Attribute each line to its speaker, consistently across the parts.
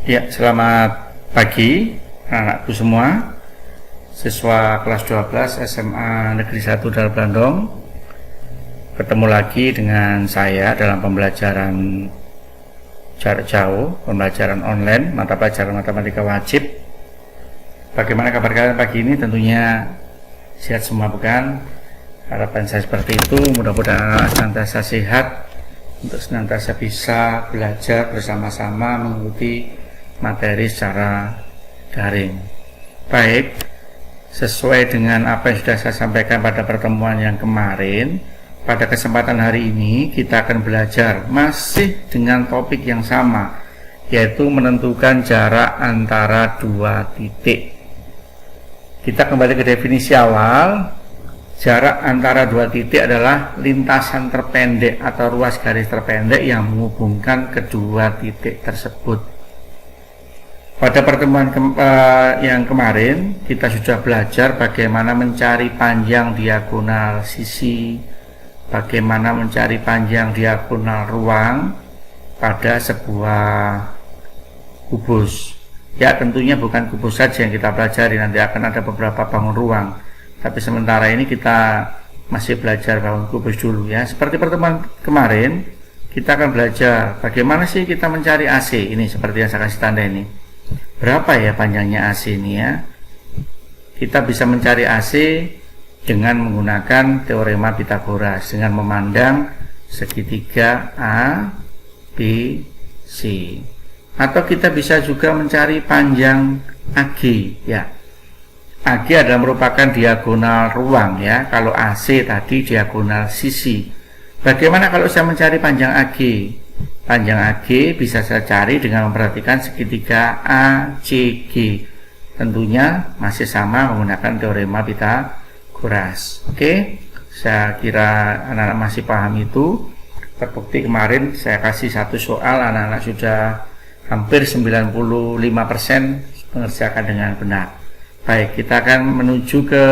Speaker 1: Ya, selamat pagi anak-anakku semua, siswa kelas 12 SMA Negeri 1 Dal Blandong. Ketemu lagi dengan saya dalam pembelajaran jarak jauh, pembelajaran online, mata pelajaran matematika wajib. Bagaimana kabar kalian pagi ini? Tentunya sehat semua, bukan? Harapan saya seperti itu. Mudah-mudahan anak senantiasa sehat untuk senantiasa bisa belajar bersama-sama mengikuti materi secara daring. Baik, sesuai dengan apa yang sudah saya sampaikan pada pertemuan yang kemarin, pada kesempatan hari ini kita akan belajar masih dengan topik yang sama, yaitu menentukan jarak antara dua titik. Kita kembali ke definisi awal. Jarak antara dua titik adalah lintasan terpendek atau ruas garis terpendek yang menghubungkan kedua titik tersebut. Pada pertemuan yang kemarin kita sudah belajar bagaimana mencari panjang diagonal sisi, bagaimana mencari panjang diagonal ruang pada sebuah kubus. Ya, tentunya bukan kubus saja yang kita pelajari, nanti akan ada beberapa bangun ruang. Tapi sementara ini kita masih belajar bangun kubus dulu ya. Seperti pertemuan kemarin, kita akan belajar bagaimana sih kita mencari AC. Ini seperti yang saya kasih tanda ini. Berapa ya panjangnya AC ini ya? Kita bisa mencari AC dengan menggunakan teorema Pythagoras, dengan memandang segitiga A, B, C. Atau kita bisa juga mencari panjang AG ya. AG adalah merupakan diagonal ruang ya. Kalau AC tadi diagonal sisi. Bagaimana kalau saya mencari panjang AG? Panjang AG bisa saya cari dengan memperhatikan segitiga ACG. Tentunya masih sama menggunakan teorema Pythagoras. Oke, saya kira anak-anak masih paham itu. Terbukti kemarin saya kasih satu soal, anak-anak sudah hampir 95% mengerjakan dengan benar. Baik, kita akan menuju ke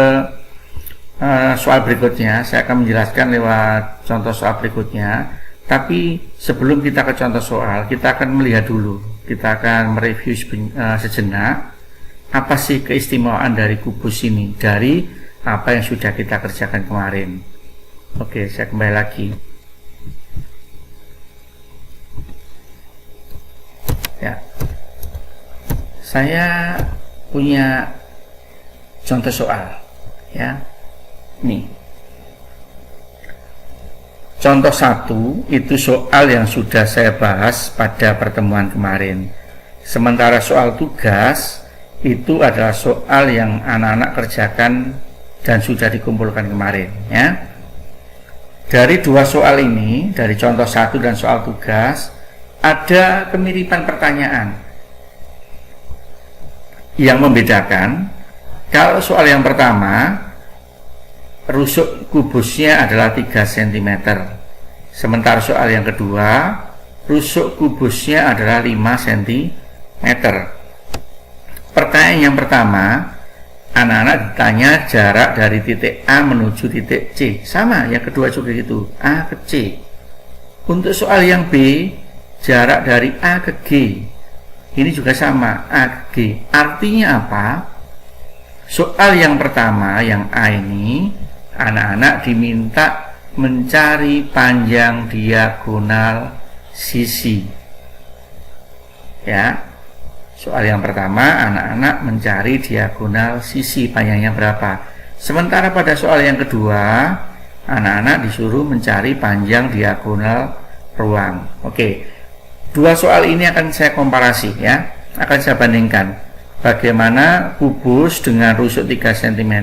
Speaker 1: soal berikutnya. Saya akan menjelaskan lewat contoh soal berikutnya. Tapi sebelum kita ke contoh soal, kita akan melihat dulu, kita akan mereview sejenak apa sih keistimewaan dari kubus ini dari apa yang sudah kita kerjakan kemarin. Oke, saya kembali lagi ya. Saya punya contoh soal ya, nih. Contoh 1 itu soal yang sudah saya bahas pada pertemuan kemarin. Sementara soal tugas itu adalah soal yang anak-anak kerjakan dan sudah dikumpulkan kemarin ya. Dari dua soal ini, dari contoh 1 dan soal tugas, ada kemiripan pertanyaan. Yang membedakan, kalau soal yang pertama rusuk kubusnya adalah 3 cm. Sementara soal yang kedua, rusuk kubusnya adalah 5 cm. Pertanyaan yang pertama, anak-anak ditanya jarak dari titik A menuju titik C. Sama, yang kedua juga gitu, A ke C. Untuk soal yang B, jarak dari A ke G. Ini juga sama, A ke G. Artinya apa? Soal yang pertama, yang A ini, anak-anak diminta mencari panjang diagonal sisi ya. Soal yang pertama, anak-anak mencari diagonal sisi, panjangnya berapa. Sementara pada soal yang kedua, anak-anak disuruh mencari panjang diagonal ruang. Oke, dua soal ini akan saya komparasi ya, akan saya bandingkan bagaimana kubus dengan rusuk 3 cm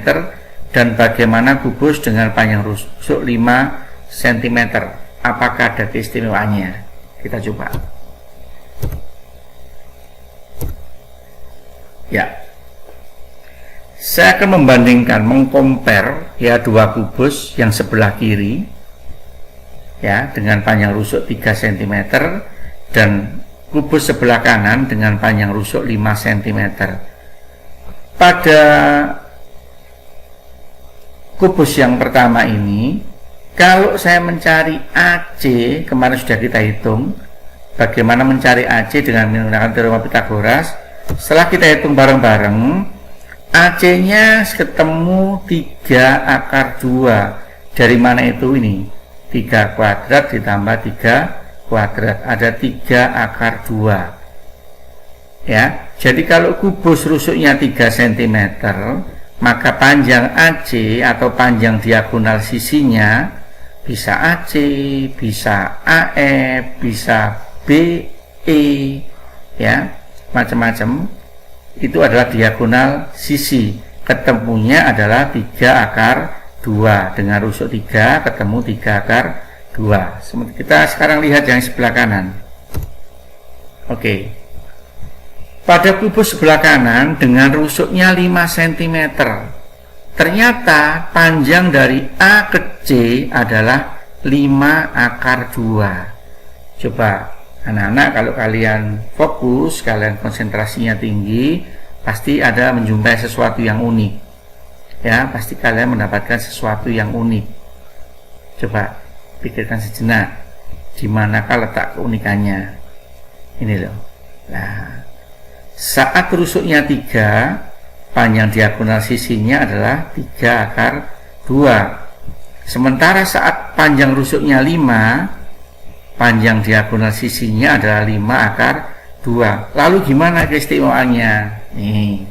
Speaker 1: dan bagaimana kubus dengan panjang rusuk 5 cm. Apakah ada keistimewaannya? Kita coba ya. Saya akan membandingkan, mengcompare ya, dua kubus yang sebelah kiri ya dengan panjang rusuk 3 cm dan kubus sebelah kanan dengan panjang rusuk 5 cm. Pada kubus yang pertama ini, kalau saya mencari AC, kemarin sudah kita hitung, bagaimana mencari AC dengan menggunakan teorema Pythagoras. Setelah kita hitung bareng-bareng, AC-nya ketemu 3 akar 2. Dari mana itu ini? 3 kuadrat ditambah 3 kuadrat. Ada 3 akar 2. Ya, jadi kalau kubus rusuknya 3 cm, maka panjang AC atau panjang diagonal sisinya bisa AC, bisa AF, bisa BE, ya, macam-macam. Itu adalah diagonal sisi. Ketemunya adalah 3 akar 2. Dengan rusuk 3 ketemu 3 akar 2. Kita sekarang lihat yang sebelah kanan. Oke. Pada kubus sebelah kanan dengan rusuknya 5 cm, ternyata panjang dari A ke C adalah 5 akar 2. Coba anak-anak, kalau kalian fokus, kalian konsentrasinya tinggi, pasti ada menjumpai sesuatu yang unik. Ya, pasti kalian mendapatkan sesuatu yang unik. Coba pikirkan sejenak, di manakah letak keunikannya? Ini loh. Nah, saat rusuknya 3, panjang diagonal sisinya adalah 3 akar 2. Sementara saat panjang rusuknya 5, panjang diagonal sisinya adalah 5 akar 2. Lalu gimana keistimewaannya? Nih,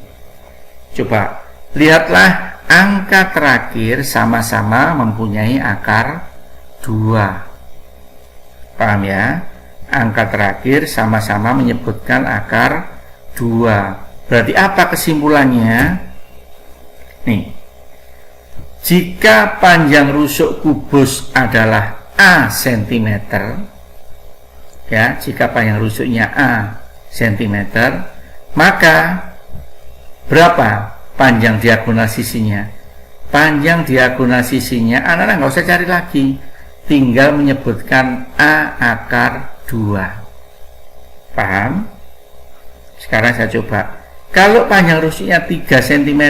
Speaker 1: coba lihatlah, angka terakhir sama-sama mempunyai akar 2. Paham ya? Angka terakhir sama-sama menyebutkan akar 2. Berarti apa kesimpulannya? Nih, jika panjang rusuk kubus adalah A cm, ya, jika panjang rusuknya A cm, maka berapa panjang diagonal sisinya? Panjang diagonal sisinya, anak-anak nggak usah cari lagi, tinggal menyebutkan A akar 2. Paham? Sekarang saya coba, kalau panjang rusuknya 3 cm,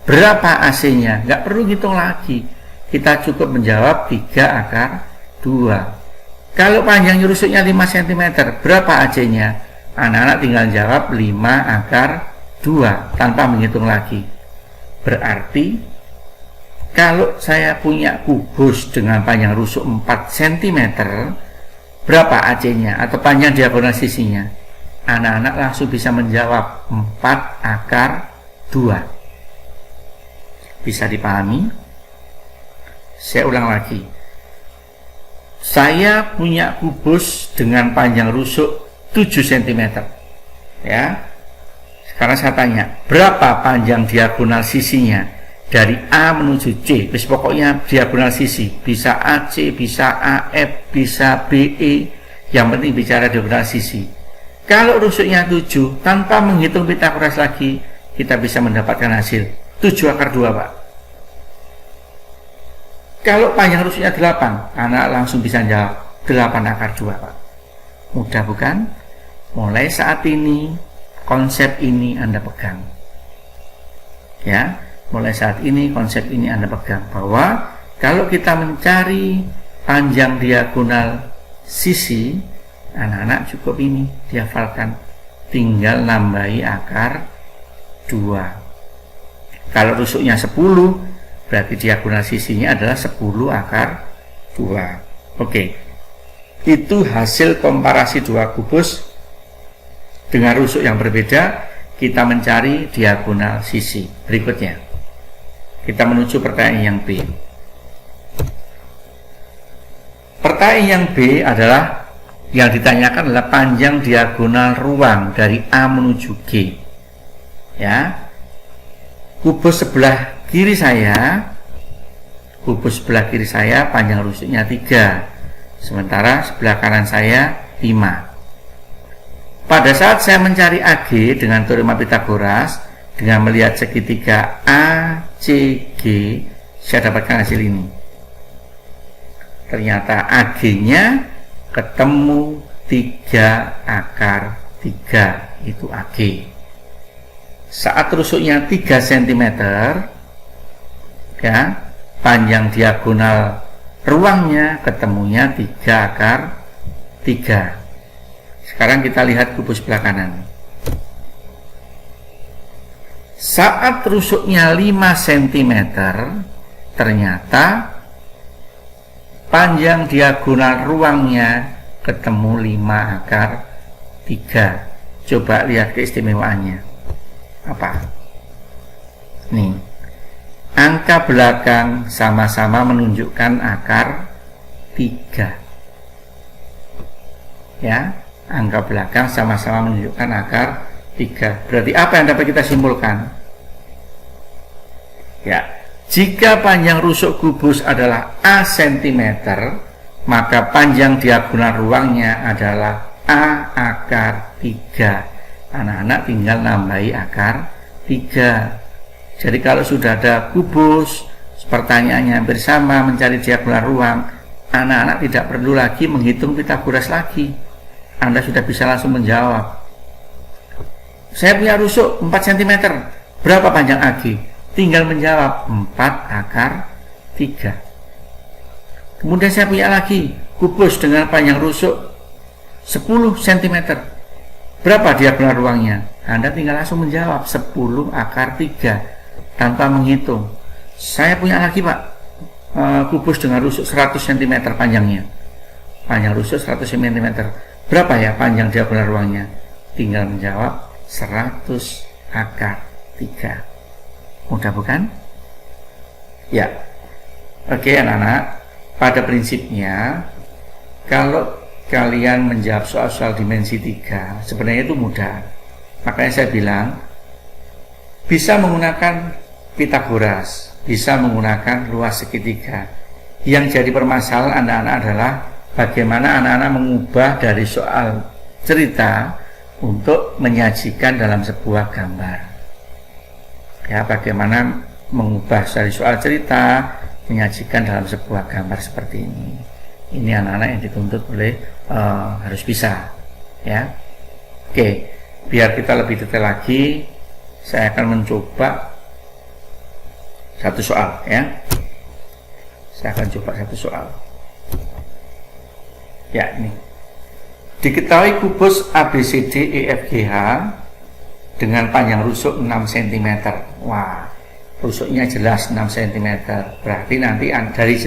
Speaker 1: berapa AC-nya? Nggak perlu hitung lagi, kita cukup menjawab 3 akar 2. Kalau panjang rusuknya 5 cm, berapa AC-nya? Anak-anak tinggal jawab 5 akar 2 tanpa menghitung lagi. Berarti kalau saya punya kubus dengan panjang rusuk 4 cm, berapa AC-nya atau panjang diagonal sisinya? Anak-anak langsung bisa menjawab 4 akar 2. Bisa dipahami? Saya ulang lagi. Saya punya kubus dengan panjang rusuk 7 cm. Ya. Sekarang saya tanya, berapa panjang diagonal sisinya dari A menuju C? Bis pokoknya diagonal sisi, bisa AC, bisa AF, bisa BE, yang penting bicara diagonal sisi. Kalau rusuknya 7, tanpa menghitung Pythagoras lagi, kita bisa mendapatkan hasil 7 akar 2, Pak. Kalau panjang rusuknya 8, anak langsung bisa jawab 8 akar 2, Pak. Mudah bukan? Mulai saat ini, konsep ini Anda pegang. Ya, mulai saat ini, konsep ini Anda pegang. Bahwa kalau kita mencari panjang diagonal sisi, anak-anak cukup ini dihafalkan, tinggal nambahi akar 2. Kalau rusuknya 10, berarti diagonal sisinya adalah 10 akar 2. Oke, itu hasil komparasi 2 kubus dengan rusuk yang berbeda. Kita mencari diagonal sisi. Berikutnya kita menuju pertanyaan yang B. Pertanyaan yang B adalah, yang ditanyakan adalah panjang diagonal ruang dari A menuju G. Ya, kubus sebelah kiri saya, panjang rusuknya 3, sementara sebelah kanan saya 5. Pada saat saya mencari AG dengan teorema Pythagoras, dengan melihat segitiga ACG, saya dapatkan hasil ini. Ternyata AG-nya ketemu 3 akar 3, itu AG. Saat rusuknya 3 cm, ya, panjang diagonal ruangnya ketemunya 3 akar 3. Sekarang kita lihat kubus sebelah kanan. Saat rusuknya 5 cm, ternyata panjang diagonal ruangnya ketemu 5 akar 3. Coba lihat keistimewaannya. Apa? Nih, angka belakang sama-sama menunjukkan akar 3. Ya, angka belakang sama-sama menunjukkan akar 3. Berarti apa yang dapat kita simpulkan? Ya, jika panjang rusuk kubus adalah A cm, maka panjang diagonal ruangnya adalah A akar 3. Anak-anak tinggal nambahi akar 3. Jadi kalau sudah ada kubus, pertanyaannya hampir sama, mencari diagonal ruang, anak-anak tidak perlu lagi menghitung Pitagoras lagi. Anda sudah bisa langsung menjawab. Saya punya rusuk 4 cm, berapa panjang AG? Tinggal menjawab 4 akar 3. Kemudian saya punya lagi kubus dengan panjang rusuk 10 cm, berapa diagonal ruangnya? Anda tinggal langsung menjawab 10 akar 3 tanpa menghitung. Saya punya lagi Pak, kubus dengan rusuk 100 cm panjangnya, panjang rusuk 100 cm, berapa ya panjang diagonal ruangnya? Tinggal menjawab 100 akar 3. Mudah bukan? Ya. Oke anak-anak, pada prinsipnya kalau kalian menjawab soal-soal dimensi 3 sebenarnya itu mudah. Makanya saya bilang bisa menggunakan Pitagoras, bisa menggunakan luas segitiga. Yang jadi permasalahan anak-anak adalah bagaimana anak-anak mengubah dari soal cerita untuk menyajikan dalam sebuah gambar. Ya, bagaimana mengubah dari soal cerita menyajikan dalam sebuah gambar seperti ini. Ini anak-anak yang dituntut oleh harus bisa. Ya, oke. Biar kita lebih detail lagi, saya akan mencoba satu soal. Ya, saya akan coba satu soal. Ya, ini. Diketahui kubus ABCD EFGH dengan panjang rusuk 6 cm. Wah, rusuknya jelas 6 cm. Berarti nanti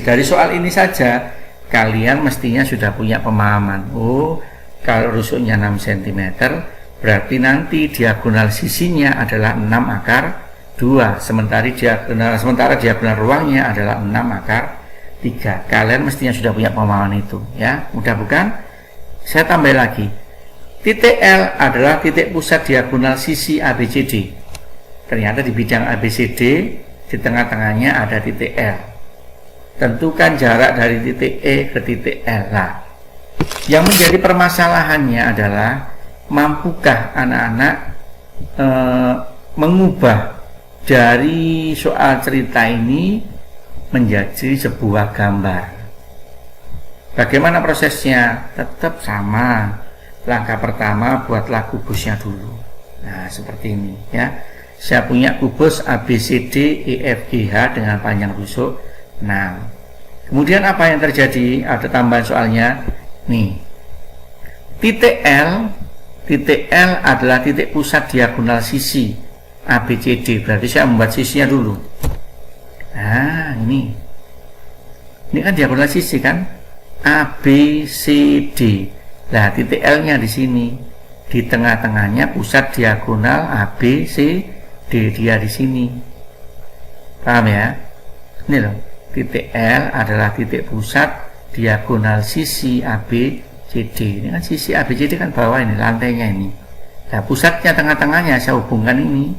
Speaker 1: dari soal ini saja kalian mestinya sudah punya pemahaman. Oh, kalau rusuknya 6 cm, berarti nanti diagonal sisinya adalah 6 akar 2. Sementara diagonal ruangnya adalah 6 akar 3. Kalian mestinya sudah punya pemahaman itu, ya. Mudah bukan? Saya tambah lagi, titik L adalah titik pusat diagonal sisi ABCD. Ternyata di bidang ABCD di tengah-tengahnya ada titik L. Tentukan jarak dari titik E ke titik L. Nah, yang menjadi permasalahannya adalah mampukah anak-anak mengubah dari soal cerita ini menjadi sebuah gambar. Bagaimana prosesnya? Tetap sama. Langkah pertama, buatlah kubusnya dulu. Nah, seperti ini ya. Saya punya kubus ABCD EFGH dengan panjang rusuk 6. Kemudian apa yang terjadi? Ada tambahan soalnya. Nih. Titik L adalah titik pusat diagonal sisi ABCD. Berarti saya membuat sisinya dulu. Nah, ini. Ini kan diagonal sisi kan? ABCD. Nah, titik L-nya di sini. Di tengah-tengahnya pusat diagonal ABCD, dia di sini. Paham ya? Ini loh, titik L adalah titik pusat diagonal sisi ABCD. Ini kan sisi ABCD kan bawah ini, lantainya ini. Nah, pusatnya tengah-tengahnya saya hubungkan ini.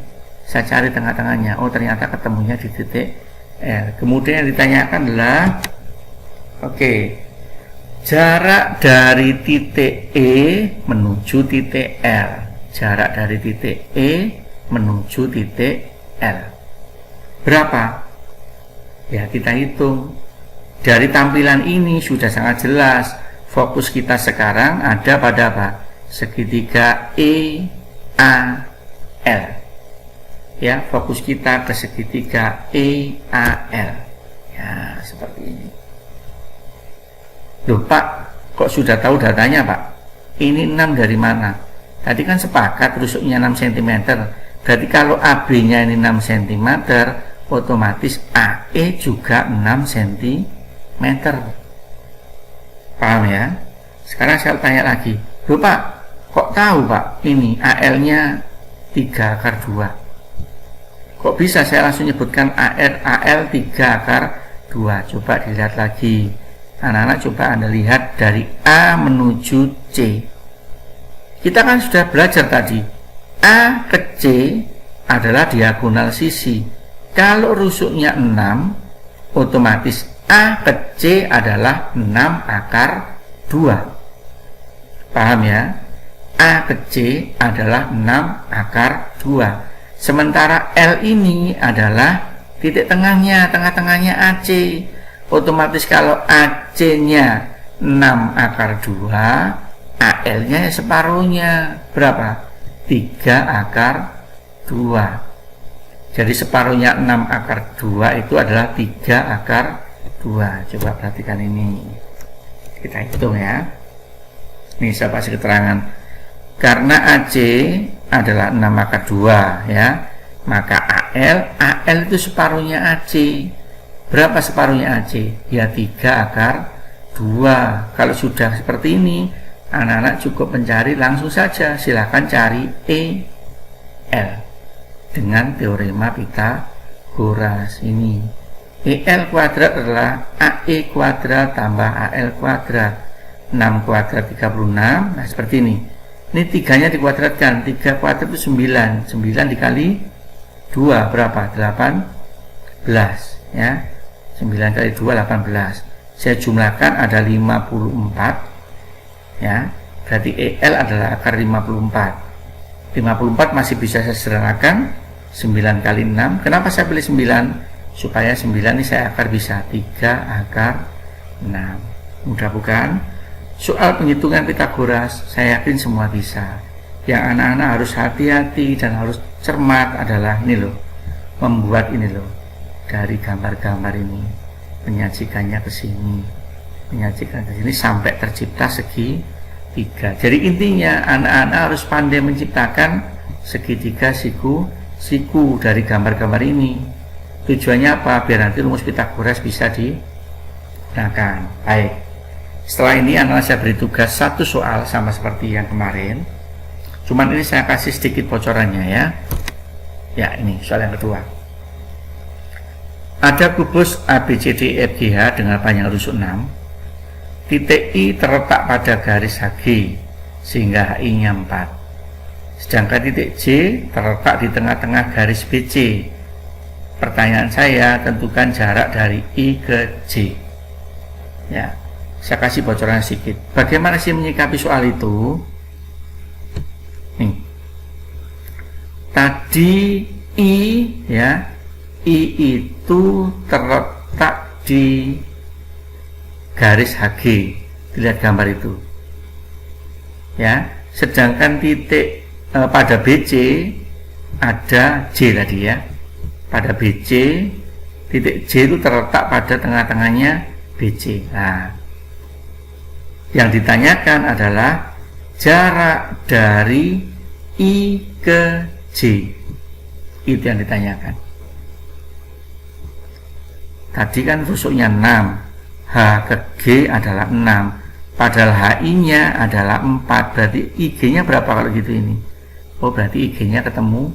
Speaker 1: Saya cari tengah-tengahnya. Oh, ternyata ketemunya di titik L. Kemudian yang ditanyakan adalah jarak dari titik E menuju titik L. Jarak dari titik E menuju titik L. Berapa? Ya, kita hitung. Dari tampilan ini sudah sangat jelas. Fokus kita sekarang ada pada apa? Segitiga EAL. Ya, fokus kita ke segitiga EAL. Ya, seperti ini. Loh Pak, kok sudah tahu datanya Pak? Ini 6 dari mana? Tadi kan sepakat rusuknya 6 cm. Berarti kalau AB-nya ini 6 cm, otomatis AE juga 6 cm. Paham ya? Sekarang saya tanya lagi. Loh Pak, kok tahu Pak ini AL-nya 3 akar 2? Kok bisa saya langsung nyebutkan AL 3 akar 2? Coba dilihat lagi. Anak-anak coba Anda lihat dari A menuju C. Kita kan sudah belajar tadi, A ke C adalah diagonal sisi. Kalau rusuknya 6, otomatis A ke C adalah 6 akar 2. Paham ya? A ke C adalah 6 akar 2. Sementara L ini adalah titik tengahnya, tengah-tengahnya AC. Otomatis kalau AC-nya 6 akar 2, AL-nya separuhnya berapa? 3 akar 2. Jadi separuhnya 6 akar 2 itu adalah 3 akar 2. Coba perhatikan ini. Kita hitung ya. Ini saya kasih keterangan. Karena AC adalah 6 akar 2 ya, maka AL itu separuhnya AC. Berapa separuhnya AC? Ya 3 akar 2. Kalau sudah seperti ini, anak-anak cukup mencari langsung saja. Silahkan cari EL dengan teorema Pythagoras ini. EL kuadrat adalah AE kuadrat tambah AL kuadrat. 6 kuadrat 36. Nah seperti ini. Ini 3-nya dikuadratkan. 3 kuadrat itu 9. 9 dikali 2 berapa? 18 ya. 9 kali 2 18. Saya jumlahkan ada 54 ya. Berarti EL adalah akar 54. 54 masih bisa saya sederhanakan 9 kali 6. Kenapa saya pilih 9? Supaya 9 ini saya akar bisa 3 akar 6. Mudah bukan? Soal penghitungan Pythagoras saya yakin semua bisa. Yang anak-anak harus hati-hati dan harus cermat adalah ini loh, membuat ini loh, dari gambar-gambar ini, menyajikannya ke sini, menyajikan ke sini sampai tercipta segitiga. Jadi intinya anak-anak harus pandai menciptakan segitiga siku dari gambar-gambar ini. Tujuannya apa? Biar nanti rumus Pythagoras bisa digunakan. Baik. Setelah ini anak-anak saya beri tugas satu soal sama seperti yang kemarin. Cuman ini saya kasih sedikit bocorannya ya. Ya, ini soal yang kedua. Ada kubus ABCDEFGH dengan panjang rusuk 6. Titik I terletak pada garis HG sehingga HI-nya 4. Sedangkan titik J terletak di tengah-tengah garis BC. Pertanyaan saya, tentukan jarak dari I ke J. Ya, saya kasih bocoran sedikit. Bagaimana sih menyikapi soal itu? Nih. Tadi I ya, I itu terletak di garis HG, dilihat gambar itu ya. Sedangkan titik pada BC ada J tadi ya. Pada BC titik J itu terletak pada tengah-tengahnya BC. Nah, yang ditanyakan adalah jarak dari I ke J. Itu yang ditanyakan. Tadi kan rusuknya 6, H ke G adalah 6, padahal HI-nya adalah 4. Berarti IG-nya berapa kalau gitu ini? Oh, berarti IG-nya ketemu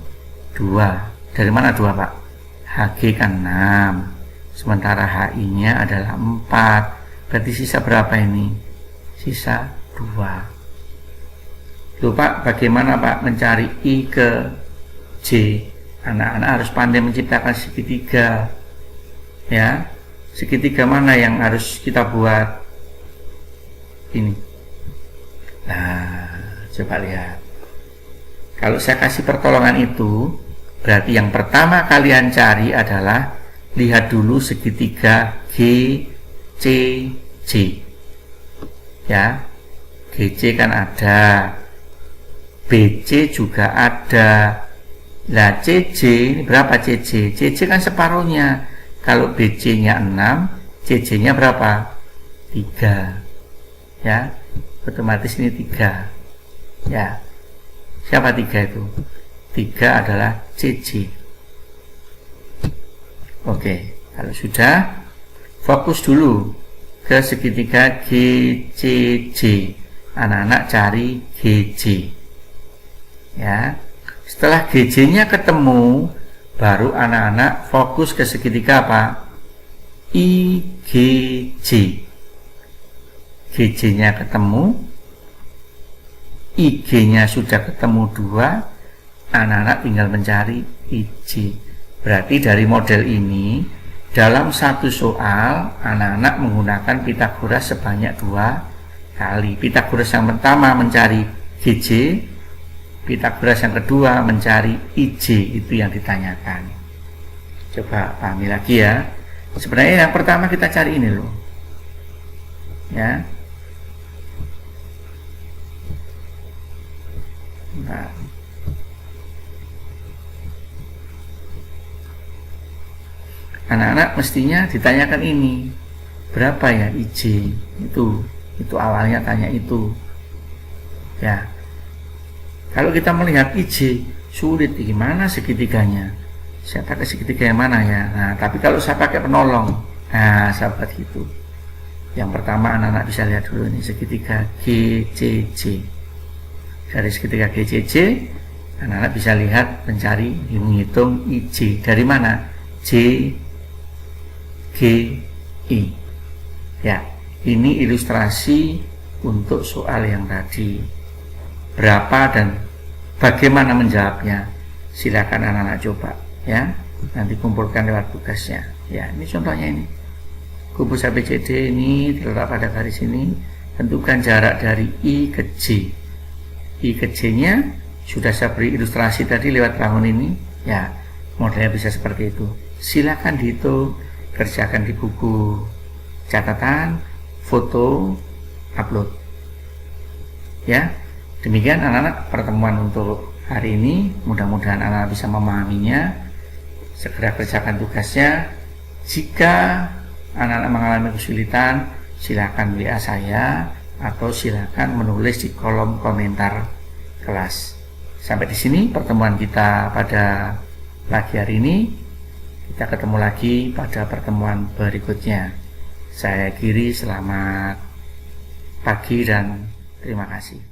Speaker 1: 2. Dari mana 2 Pak? HG kan 6, sementara HI-nya adalah 4. Berarti sisa berapa ini? Sisa 2. Loh Pak, bagaimana Pak mencari I ke J? Anak-anak harus pandai menciptakan segitiga ya. Segitiga mana yang harus kita buat? Ini. Nah, coba lihat. Kalau saya kasih pertolongan itu, berarti yang pertama kalian cari adalah lihat dulu segitiga GCJ ya. GC kan ada, BC juga ada. Lah CJ ini berapa CJ? CJ kan separuhnya. Kalau BC nya 6, CJ nya berapa? 3 ya. otomatis ini 3 ya. Siapa 3 itu? 3 adalah CJ. Oke, kalau sudah, fokus dulu ke segitiga GCJ. Anak-anak cari GJ ya. Setelah GJ nya ketemu, baru anak-anak fokus ke segitiga apa? IGJ. GJ nya ketemu, IG nya sudah ketemu 2, anak-anak tinggal mencari IJ. Berarti dari model ini, dalam satu soal anak-anak menggunakan Pitagoras sebanyak 2 kali. Pitagoras yang pertama mencari GJ, Pitagoras yang kedua mencari IJ. Itu yang ditanyakan. Coba pahami lagi ya. Sebenarnya yang pertama kita cari ini loh ya. Nah, anak-anak mestinya ditanyakan ini, berapa ya IJ itu awalnya tanya itu ya. Kalau kita melihat IJ sulit, gimana segitiganya, saya pakai segitiga yang mana ya. Nah, tapi kalau saya pakai penolong, nah sahabat gitu, yang pertama anak-anak bisa lihat dulu ini segitiga GCJ. Dari segitiga GCJ anak-anak bisa lihat, mencari, menghitung IJ dari mana? J, G, I ya. Ini ilustrasi untuk soal yang tadi. Berapa dan bagaimana menjawabnya, silakan anak-anak coba ya, nanti kumpulkan lewat tugasnya ya. Ini contohnya, ini kubus ABCD ini diletak pada garis ini. Tentukan jarak dari I ke J. I ke J nya sudah saya beri ilustrasi tadi lewat bangun ini ya. Modelnya bisa seperti itu. Silakan dihitung, kerjakan di buku catatan, foto, upload ya. Demikian anak-anak pertemuan untuk hari ini. Mudah-mudahan anak-anak bisa memahaminya. Segera kerjakan tugasnya. Jika anak-anak mengalami kesulitan, silakan WA saya atau silakan menulis di kolom komentar kelas. Sampai di sini pertemuan kita pada pagi hari ini. Kita ketemu lagi pada pertemuan berikutnya. Saya akhiri, selamat pagi dan terima kasih.